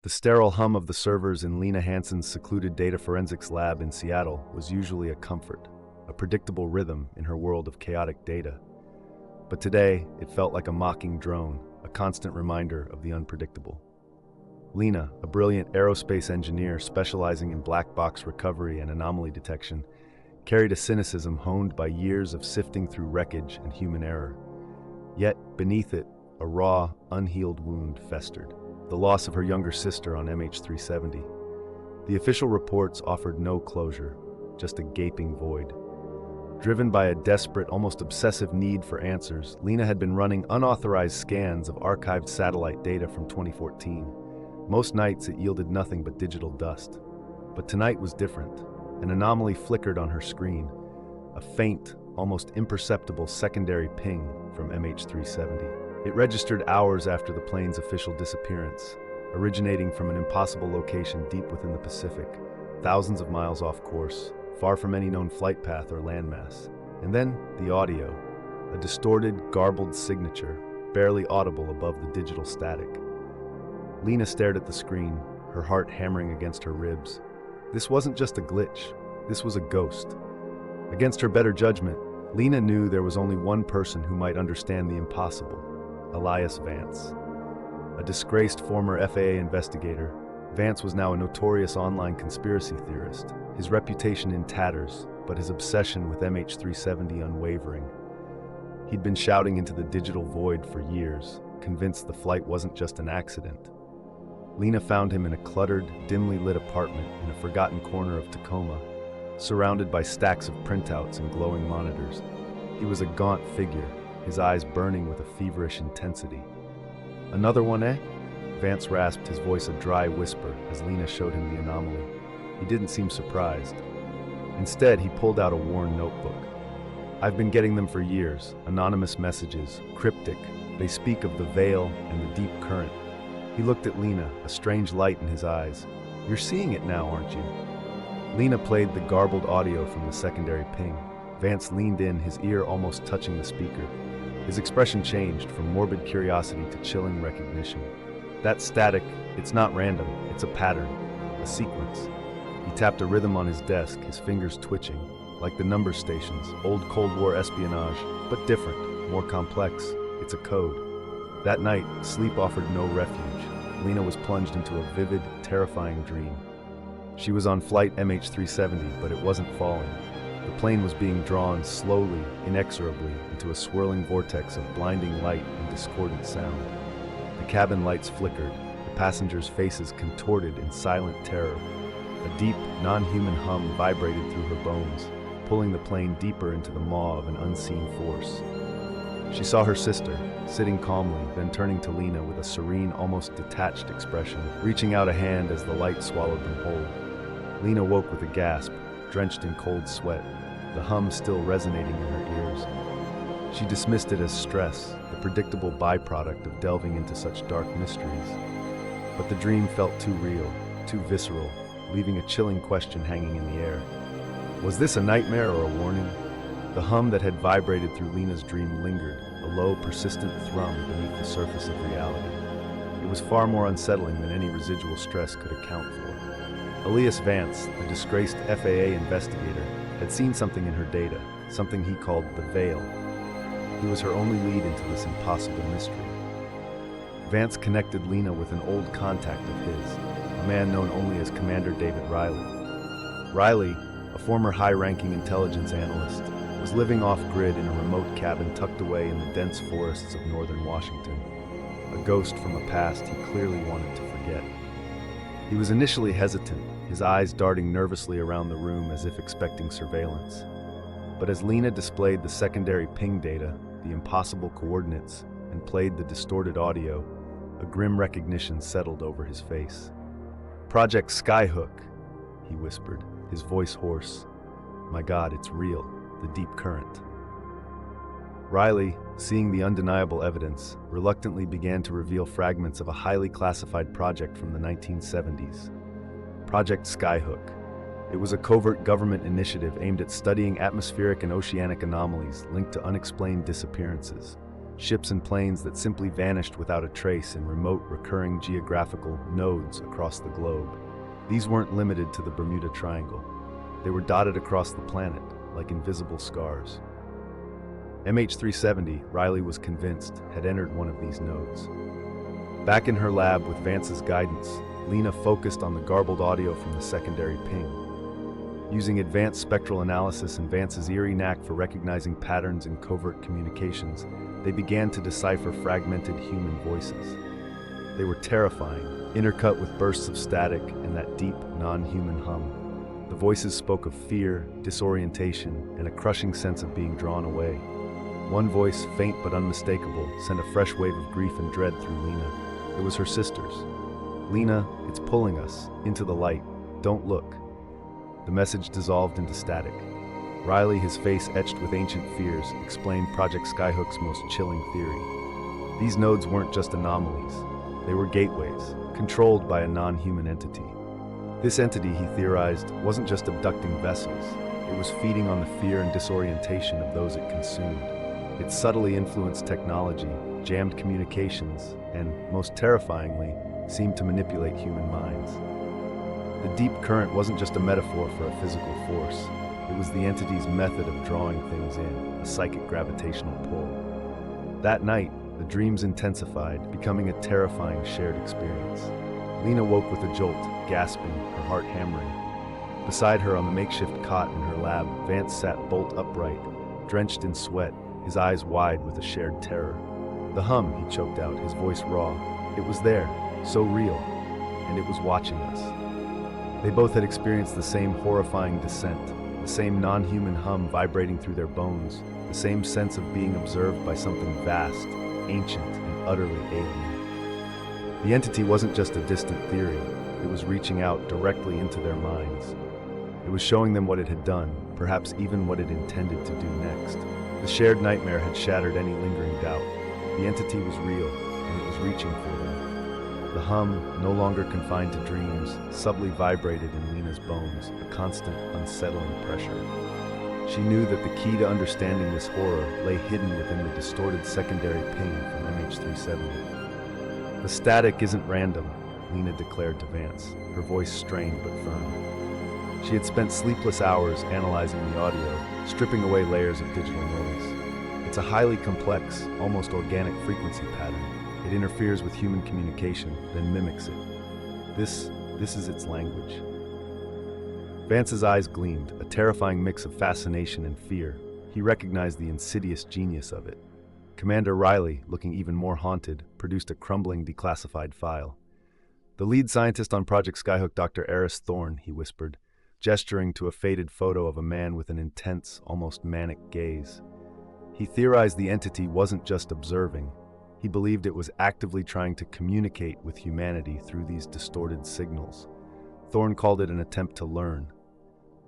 The sterile hum of the servers in Lena Hanson's secluded data forensics lab in Seattle was usually a comfort, a predictable rhythm in her world of chaotic data. But today, it felt like a mocking drone, a constant reminder of the unpredictable. Lena, a brilliant aerospace engineer specializing in black box recovery and anomaly detection, carried a cynicism honed by years of sifting through wreckage and human error. Yet, beneath it, a raw, unhealed wound festered. The loss of her younger sister on MH370. The official reports offered no closure, just a gaping void. Driven by a desperate, almost obsessive need for answers, Lena had been running unauthorized scans of archived satellite data from 2014. Most nights it yielded nothing but digital dust. But tonight was different. An anomaly flickered on her screen, a faint, almost imperceptible secondary ping from MH370. It registered hours after the plane's official disappearance, originating from an impossible location deep within the Pacific, thousands of miles off course, far from any known flight path or landmass. And then the audio, a distorted, garbled signature, barely audible above the digital static. Lena stared at the screen, her heart hammering against her ribs. This wasn't just a glitch, this was a ghost. Against her better judgment, Lena knew there was only one person who might understand the impossible: Elias Vance. A disgraced former FAA investigator, Vance was now a notorious online conspiracy theorist, his reputation in tatters, but his obsession with MH370 unwavering. He'd been shouting into the digital void for years, convinced the flight wasn't just an accident. Lena found him in a cluttered, dimly lit apartment in a forgotten corner of Tacoma, surrounded by stacks of printouts and glowing monitors. He was a gaunt figure, his eyes burning with a feverish intensity. "Another one, eh?" Vance rasped, his voice a dry whisper as Lena showed him the anomaly. He didn't seem surprised. Instead, he pulled out a worn notebook. "I've been getting them for years, anonymous messages, cryptic. They speak of the veil and the deep current." He looked at Lena, a strange light in his eyes. "You're seeing it now, aren't you?" Lena played the garbled audio from the secondary ping. Vance leaned in, his ear almost touching the speaker. His expression changed from morbid curiosity to chilling recognition. "That static, it's not random, it's a pattern, a sequence." He tapped a rhythm on his desk, his fingers twitching, like the number stations, old Cold War espionage, but different, more complex. It's a code. That night, sleep offered no refuge. Lena was plunged into a vivid, terrifying dream. She was on flight MH370, but it wasn't falling. The plane was being drawn slowly, inexorably, into a swirling vortex of blinding light and discordant sound. The cabin lights flickered, the passengers' faces contorted in silent terror. A deep, non-human hum vibrated through her bones, pulling the plane deeper into the maw of an unseen force. She saw her sister, sitting calmly, then turning to Lena with a serene, almost detached expression, reaching out a hand as the light swallowed them whole. Lena woke with a gasp, drenched in cold sweat, the hum still resonating in her ears. She dismissed it as stress, the predictable byproduct of delving into such dark mysteries. But the dream felt too real, too visceral, leaving a chilling question hanging in the air. Was this a nightmare or a warning? The hum that had vibrated through Lena's dream lingered, a low, persistent thrum beneath the surface of reality. It was far more unsettling than any residual stress could account for. Elias Vance, the disgraced FAA investigator, had seen something in her data, something he called the veil. He was her only lead into this impossible mystery. Vance connected Lena with an old contact of his, a man known only as Commander David Riley. Riley, a former high-ranking intelligence analyst, was living off-grid in a remote cabin tucked away in the dense forests of northern Washington, a ghost from a past he clearly wanted to forget. He was initially hesitant, his eyes darting nervously around the room as if expecting surveillance. But as Lena displayed the secondary ping data, the impossible coordinates, and played the distorted audio, a grim recognition settled over his face. "Project Skyhook," he whispered, his voice hoarse. "My God, it's real, the deep current." Riley, seeing the undeniable evidence, reluctantly began to reveal fragments of a highly classified project from the 1970s. Project Skyhook. It was a covert government initiative aimed at studying atmospheric and oceanic anomalies linked to unexplained disappearances. ships and planes that simply vanished without a trace in remote, recurring geographical nodes across the globe. These weren't limited to the Bermuda Triangle. They were dotted across the planet, like invisible scars. MH370, Riley was convinced, had entered one of these nodes. Back in her lab with Vance's guidance, Lena focused on the garbled audio from the secondary ping. Using advanced spectral analysis and Vance's eerie knack for recognizing patterns in covert communications, they began to decipher fragmented human voices. They were terrifying, intercut with bursts of static and that deep, non-human hum. The voices spoke of fear, disorientation, and a crushing sense of being drawn away. One voice, faint but unmistakable, sent a fresh wave of grief and dread through Lena. It was her sister's. "Lena, it's pulling us, into the light. Don't look." The message dissolved into static. Riley, his face etched with ancient fears, explained Project Skyhook's most chilling theory. These nodes weren't just anomalies. They were gateways, controlled by a non-human entity. This entity, he theorized, wasn't just abducting vessels. It was feeding on the fear and disorientation of those it consumed. It subtly influenced technology, jammed communications, and, most terrifyingly, seemed to manipulate human minds. The deep current wasn't just a metaphor for a physical force. It was the entity's method of drawing things in, a psychic gravitational pull. That night, the dreams intensified, becoming a terrifying shared experience. Lena woke with a jolt, gasping, her heart hammering. Beside her on the makeshift cot in her lab, Vance sat bolt upright, drenched in sweat, his eyes wide with a shared terror. "The hum," he choked out, his voice raw. It was there, so real, and it was watching us. They both had experienced the same horrifying descent, the same non-human hum vibrating through their bones, the same sense of being observed by something vast, ancient, and utterly alien. The entity wasn't just a distant theory, it was reaching out directly into their minds. It was showing them what it had done, perhaps even what it intended to do next. The shared nightmare had shattered any lingering doubt. The entity was real, and it was reaching for them. The hum, no longer confined to dreams, subtly vibrated in Lena's bones, a constant, unsettling pressure. She knew that the key to understanding this horror lay hidden within the distorted secondary ping from MH370. "The static isn't random," Lena declared to Vance, her voice strained but firm. She had spent sleepless hours analyzing the audio, stripping away layers of digital noise. It's a highly complex, almost organic frequency pattern. It interferes with human communication, then mimics it. This is its language. Vance's eyes gleamed, a terrifying mix of fascination and fear. He recognized the insidious genius of it. Commander Riley, looking even more haunted, produced a crumbling declassified file. "The lead scientist on Project Skyhook, Dr. Eris Thorne," he whispered, gesturing to a faded photo of a man with an intense, almost manic gaze. He theorized the entity wasn't just observing. He believed it was actively trying to communicate with humanity through these distorted signals. Thorne called it an attempt to learn.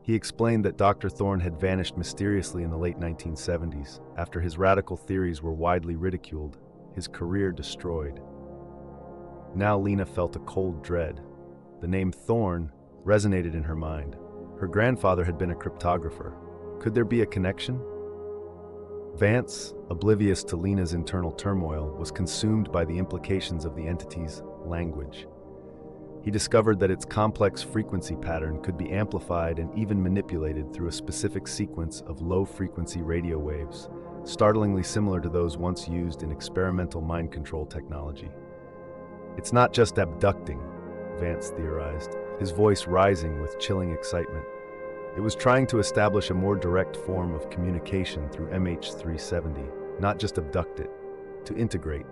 He explained that Dr. Thorne had vanished mysteriously in the late 1970s, after his radical theories were widely ridiculed, his career destroyed. Now Lena felt a cold dread. The name Thorne resonated in her mind. Her grandfather had been a cryptographer. Could there be a connection? Vance, oblivious to Lena's internal turmoil, was consumed by the implications of the entity's language. He discovered that its complex frequency pattern could be amplified and even manipulated through a specific sequence of low-frequency radio waves, startlingly similar to those once used in experimental mind control technology. "It's not just abducting," Vance theorized, his voice rising with chilling excitement. It was trying to establish a more direct form of communication through MH370, not just abduct it, to integrate,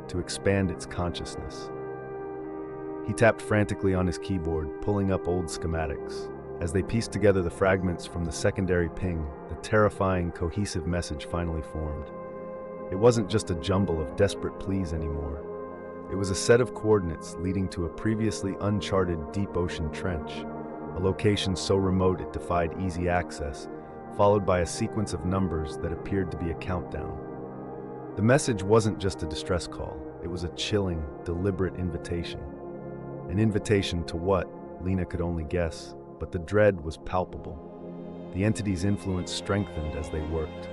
to expand its consciousness. He tapped frantically on his keyboard, pulling up old schematics. As they pieced together the fragments from the secondary ping, the terrifying, cohesive message finally formed. It wasn't just a jumble of desperate pleas anymore. It was a set of coordinates leading to a previously uncharted deep ocean trench, a location so remote it defied easy access, followed by a sequence of numbers that appeared to be a countdown. The message wasn't just a distress call, it was a chilling, deliberate invitation. An invitation to what, Lena could only guess, but the dread was palpable. The entity's influence strengthened as they worked.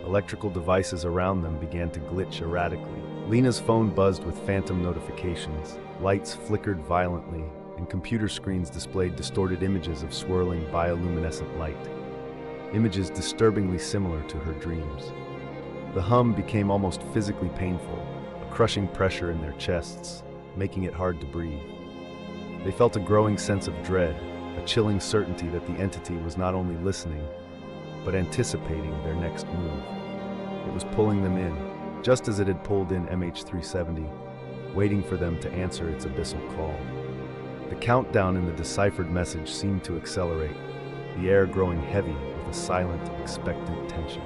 A electrical devices around them began to glitch erratically. Lena's phone buzzed with phantom notifications, lights flickered violently, and computer screens displayed distorted images of swirling bioluminescent light. Images disturbingly similar to her dreams. The hum became almost physically painful, a crushing pressure in their chests, making it hard to breathe. They felt a growing sense of dread, a chilling certainty that the entity was not only listening, but anticipating their next move. It was pulling them in, just as it had pulled in MH370, waiting for them to answer its abyssal call. The countdown in the deciphered message seemed to accelerate, the air growing heavy with a silent, expectant tension.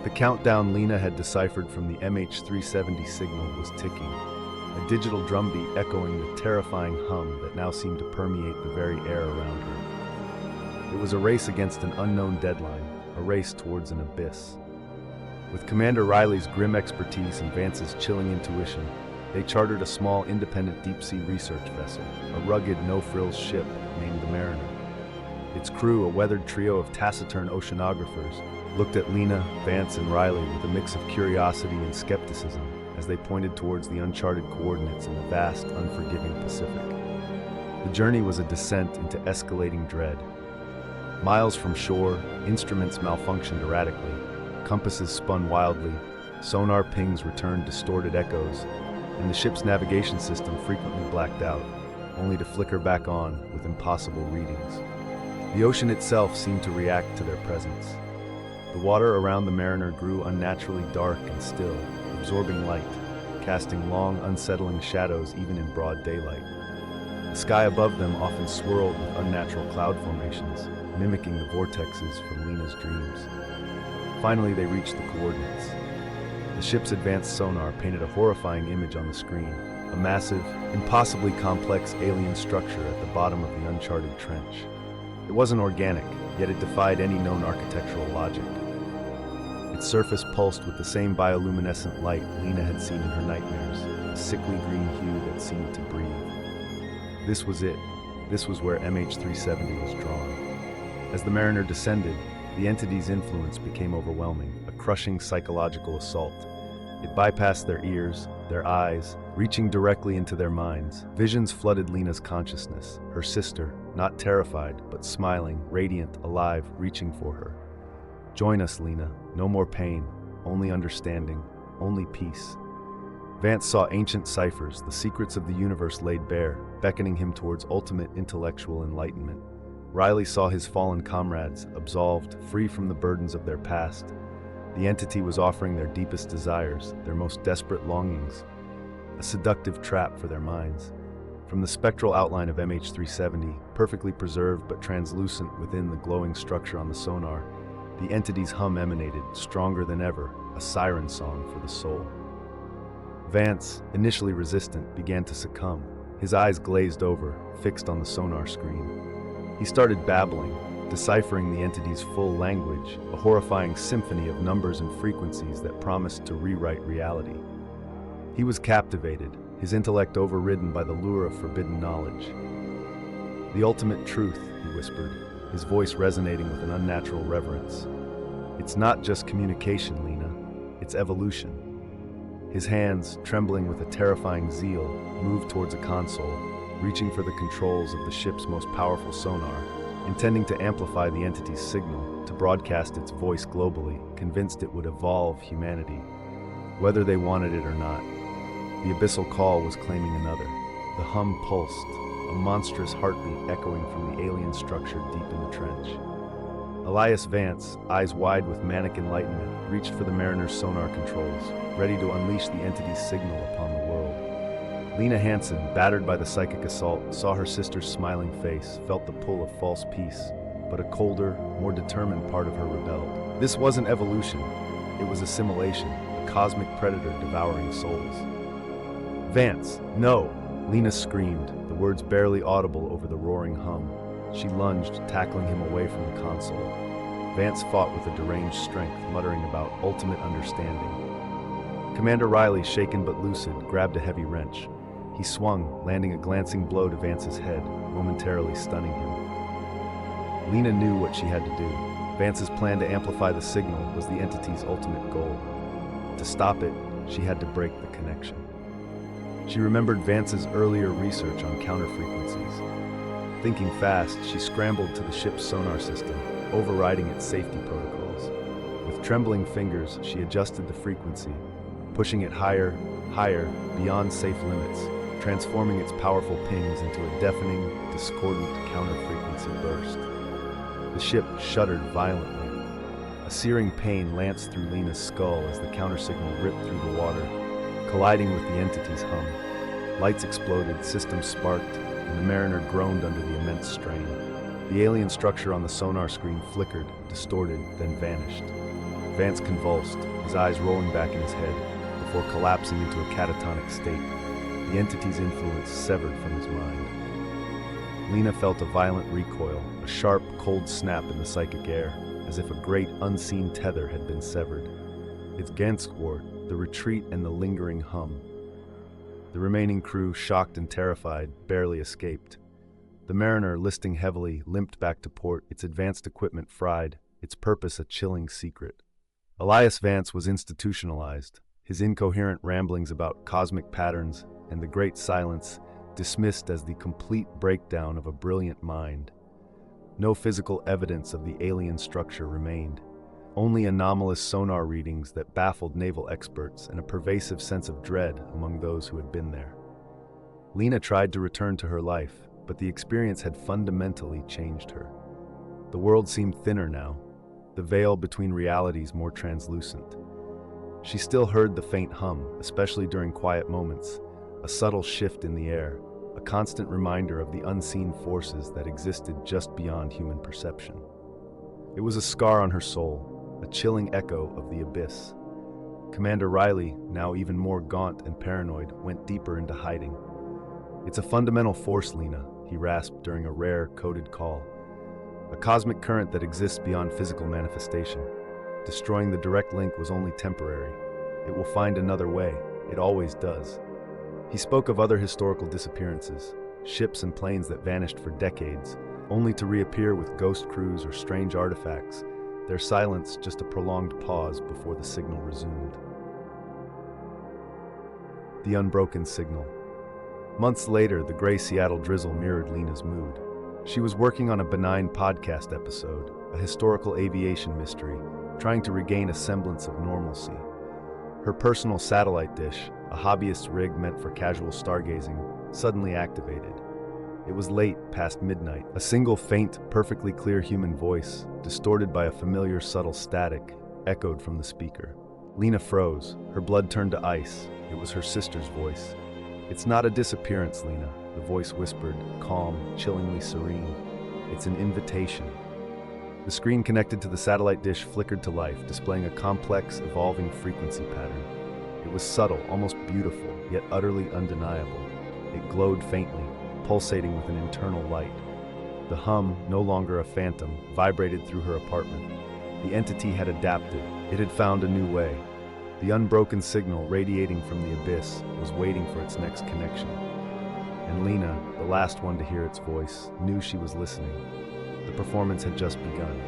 The countdown Lena had deciphered from the MH370 signal was ticking, a digital drumbeat echoing the terrifying hum that now seemed to permeate the very air around her. It was a race against an unknown deadline, a race towards an abyss. With Commander Riley's grim expertise and Vance's chilling intuition, they chartered a small independent deep-sea research vessel, a rugged, no-frills ship named the Mariner. Its crew, a weathered trio of taciturn oceanographers, looked at Lena, Vance, and Riley with a mix of curiosity and skepticism as they pointed towards the uncharted coordinates in the vast, unforgiving Pacific. The journey was a descent into escalating dread. Miles from shore, instruments malfunctioned erratically, compasses spun wildly, sonar pings returned distorted echoes, and the ship's navigation system frequently blacked out, only to flicker back on with impossible readings. The ocean itself seemed to react to their presence. The water around the Mariner grew unnaturally dark and still, absorbing light, casting long, unsettling shadows even in broad daylight. The sky above them often swirled with unnatural cloud formations, mimicking the vortexes from Lena's dreams. Finally, they reached the coordinates. The ship's advanced sonar painted a horrifying image on the screen, a massive, impossibly complex alien structure at the bottom of the uncharted trench. It wasn't organic, yet it defied any known architectural logic. Its surface pulsed with the same bioluminescent light Lena had seen in her nightmares, a sickly green hue that seemed to breathe. This was it. This was where MH370 was drawn. As the Mariner descended, the entity's influence became overwhelming, a crushing psychological assault. It bypassed their ears, their eyes, reaching directly into their minds. Visions flooded Lena's consciousness, her sister, not terrified, but smiling, radiant, alive, reaching for her. Join us, Lena. No more pain, only understanding, only peace. Vance saw ancient ciphers, the secrets of the universe laid bare, beckoning him towards ultimate intellectual enlightenment. Riley saw his fallen comrades, absolved, free from the burdens of their past. The entity was offering their deepest desires, their most desperate longings, a seductive trap for their minds. From the spectral outline of MH370, perfectly preserved but translucent within the glowing structure on the sonar, the entity's hum emanated, stronger than ever, a siren song for the soul. Vance, initially resistant, began to succumb. His eyes glazed over, fixed on the sonar screen. He started babbling, deciphering the entity's full language, a horrifying symphony of numbers and frequencies that promised to rewrite reality. He was captivated, his intellect overridden by the lure of forbidden knowledge. "The ultimate truth," he whispered, his voice resonating with an unnatural reverence. "It's not just communication, Lena. It's evolution." His hands, trembling with a terrifying zeal, moved towards a console, reaching for the controls of the ship's most powerful sonar, intending to amplify the entity's signal, to broadcast its voice globally, convinced it would evolve humanity, whether they wanted it or not. The abyssal call was claiming another. The hum pulsed, a monstrous heartbeat echoing from the alien structure deep in the trench. Elias Vance, eyes wide with manic enlightenment, reached for the Mariner's sonar controls, ready to unleash the entity's signal upon the world. Lena Hanson, battered by the psychic assault, saw her sister's smiling face, felt the pull of false peace, but a colder, more determined part of her rebelled. This wasn't evolution, it was assimilation, a cosmic predator devouring souls. "Vance, no!" Lena screamed, the words barely audible over the roaring hum. She lunged, tackling him away from the console. Vance fought with a deranged strength, muttering about ultimate understanding. Commander Riley, shaken but lucid, grabbed a heavy wrench. He swung, landing a glancing blow to Vance's head, momentarily stunning him. Lena knew what she had to do. Vance's plan to amplify the signal was the entity's ultimate goal. To stop it, she had to break the connection. She remembered Vance's earlier research on counterfrequencies. Thinking fast, she scrambled to the ship's sonar system, overriding its safety protocols. With trembling fingers, she adjusted the frequency, pushing it higher, beyond safe limits, transforming its powerful pings into a deafening, discordant counter-frequency burst. The ship shuddered violently. A searing pain lanced through Lena's skull as the countersignal ripped through the water, colliding with the entity's hum. Lights exploded, systems sparked, and the mariner groaned under the immense strain. The alien structure on the sonar screen flickered, distorted, then vanished. Vance convulsed, his eyes rolling back in his head, before collapsing into a catatonic state, the entity's influence severed from his mind. Lena felt a violent recoil, a sharp, cold snap in the psychic air, as if a great, unseen tether had been severed. Its Ganskwort, the retreat and the lingering hum. The remaining crew, shocked and terrified, barely escaped. The mariner, listing heavily, limped back to port, its advanced equipment fried, its purpose a chilling secret. Elias Vance was institutionalized, his incoherent ramblings about cosmic patterns and the great silence dismissed as the complete breakdown of a brilliant mind. No physical evidence of the alien structure remained, only anomalous sonar readings that baffled naval experts and a pervasive sense of dread among those who had been there. Lena tried to return to her life, but the experience had fundamentally changed her. The world seemed thinner now, the veil between realities more translucent. She still heard the faint hum, especially during quiet moments, a subtle shift in the air, a constant reminder of the unseen forces that existed just beyond human perception. It was a scar on her soul, a chilling echo of the abyss. Commander Riley, now even more gaunt and paranoid, went deeper into hiding. "It's a fundamental force, Lena," he rasped during a rare, coded call. "A cosmic current that exists beyond physical manifestation. Destroying the direct link was only temporary. It will find another way. It always does." He spoke of other historical disappearances, ships and planes that vanished for decades, only to reappear with ghost crews or strange artifacts, their silence just a prolonged pause before the signal resumed. The unbroken signal. Months later, the gray Seattle drizzle mirrored Lena's mood. She was working on a benign podcast episode, a historical aviation mystery, trying to regain a semblance of normalcy. Her personal satellite dish, a hobbyist's rig meant for casual stargazing, suddenly activated. It was late, past midnight. A single faint, perfectly clear human voice, distorted by a familiar subtle static, echoed from the speaker. Lena froze. Her blood turned to ice. It was her sister's voice. "It's not a disappearance, Lena," the voice whispered, calm, chillingly serene. "It's an invitation." The screen connected to the satellite dish flickered to life, displaying a complex, evolving frequency pattern. It was subtle, almost beautiful, yet utterly undeniable. It glowed faintly, pulsating with an internal light. The hum, no longer a phantom, vibrated through her apartment. The entity had adapted. It had found a new way. The unbroken signal radiating from the abyss was waiting for its next connection. And Lena, the last one to hear its voice, knew she was listening. The performance had just begun.